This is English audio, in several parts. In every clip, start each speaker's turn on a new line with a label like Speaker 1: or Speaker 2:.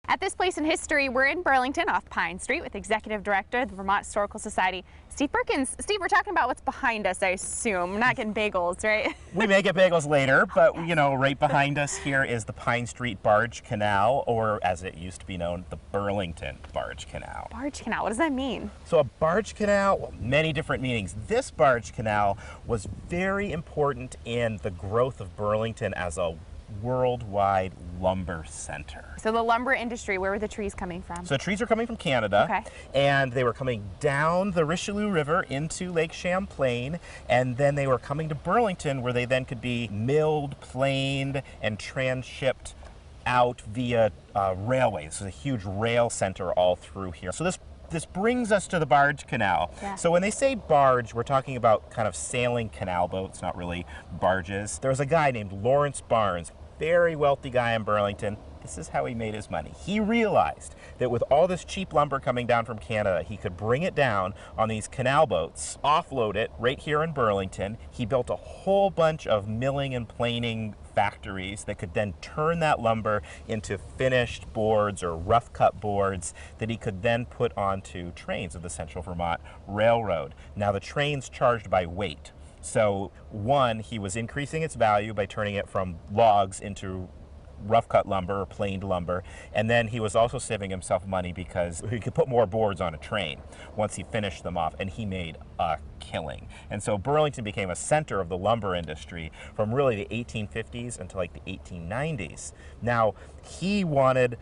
Speaker 1: At this place in history, we're in Burlington off Pine Street with Executive Director of the Vermont Historical Society, Steve Perkins. Steve, we're talking about what's behind us, I assume. We're not getting bagels, right?
Speaker 2: We may get bagels later, but you know, right behind us here is the Pine Street Barge Canal, or as it used to be known, the Burlington Barge Canal.
Speaker 1: Barge Canal, what does that mean?
Speaker 2: So a barge canal, well, many different meanings. This barge canal was very important in the growth of Burlington as a worldwide lumber center.
Speaker 1: So the lumber industry, where were the trees coming from?
Speaker 2: So the trees are coming from Canada,
Speaker 1: okay,
Speaker 2: and they were coming down the Richelieu River into Lake Champlain, and then they were coming to Burlington, where they then could be milled, planed, and transshipped out via railways. There's a huge rail center all through here. So this brings us to the barge canal.
Speaker 1: Yeah.
Speaker 2: So when they say barge, we're talking about kind of sailing canal boats, not really barges. There was a guy named Lawrence Barnes, very wealthy guy in Burlington. This is how he made his money. He realized that with all this cheap lumber coming down from Canada, he could bring it down on these canal boats, offload it right here in Burlington. He built a whole bunch of milling and planing factories that could then turn that lumber into finished boards or rough cut boards that he could then put onto trains of the Central Vermont Railroad. Now the train's charged by weight. So one, he was increasing its value by turning it from logs into rough cut lumber or planed lumber, and then he was also saving himself money because he could put more boards on a train once he finished them off, and he made a killing. And so Burlington became a center of the lumber industry from really the 1850s until like the 1890s. Now he wanted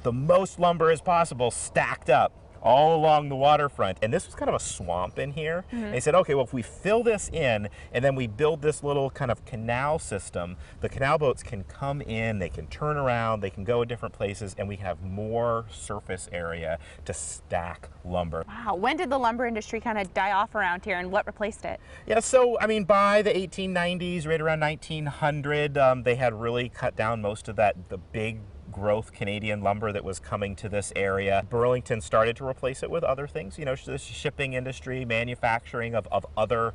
Speaker 2: the most lumber as possible stacked up all along the waterfront, and this was kind of a swamp in here.
Speaker 1: Mm-hmm.
Speaker 2: And they said, okay, well, if we fill this in and then we build this little kind of canal system, the canal boats can come in, they can turn around, they can go in different places, and we have more surface area to stack lumber.
Speaker 1: Wow, when did the lumber industry kind of die off around here, and what replaced it?
Speaker 2: Yeah, so I mean, by the 1890s, right around 1900, they had really cut down most of the big growth Canadian lumber that was coming to this area. Burlington started to replace it with other things, you know, the shipping industry, manufacturing of other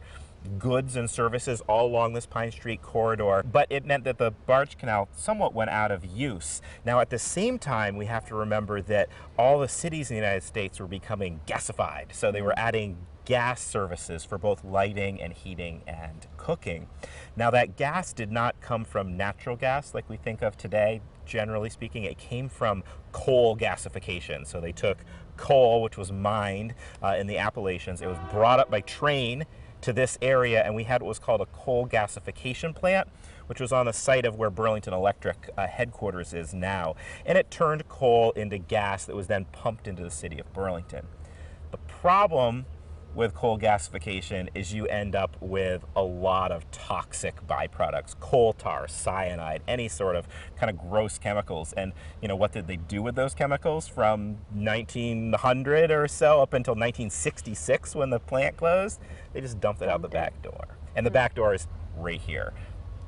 Speaker 2: goods and services all along this Pine Street corridor, but it meant that the barge canal somewhat went out of use. Now at the same time, we have to remember that all the cities in the United States were becoming gasified, so they were adding gas services for both lighting and heating and cooking. Now that gas did not come from natural gas like we think of today. Generally speaking, it came from coal gasification. So they took coal, which was mined in the Appalachians. It was brought up by train to this area, and we had what was called a coal gasification plant, which was on the site of where Burlington Electric headquarters is now. And it turned coal into gas that was then pumped into the city of Burlington. The problem with coal gasification is you end up with a lot of toxic byproducts, coal tar, cyanide, any sort of kind of gross chemicals. And you know, what did they do with those chemicals from 1900 or so up until 1966 when the plant closed? They just dumped it out the back door. And the back door is right here.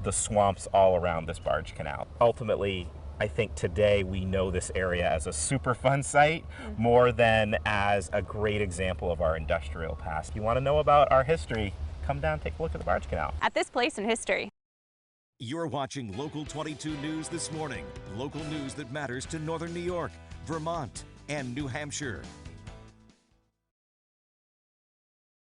Speaker 2: The swamps all around this barge canal. Ultimately, I think today we know this area as a super fun site more than as a great example of our industrial past. If you want to know about our history, come down and take a look at the barge canal.
Speaker 1: At this place in history.
Speaker 3: You're watching Local 22 News this morning. Local news that matters to Northern New York, Vermont, and New Hampshire.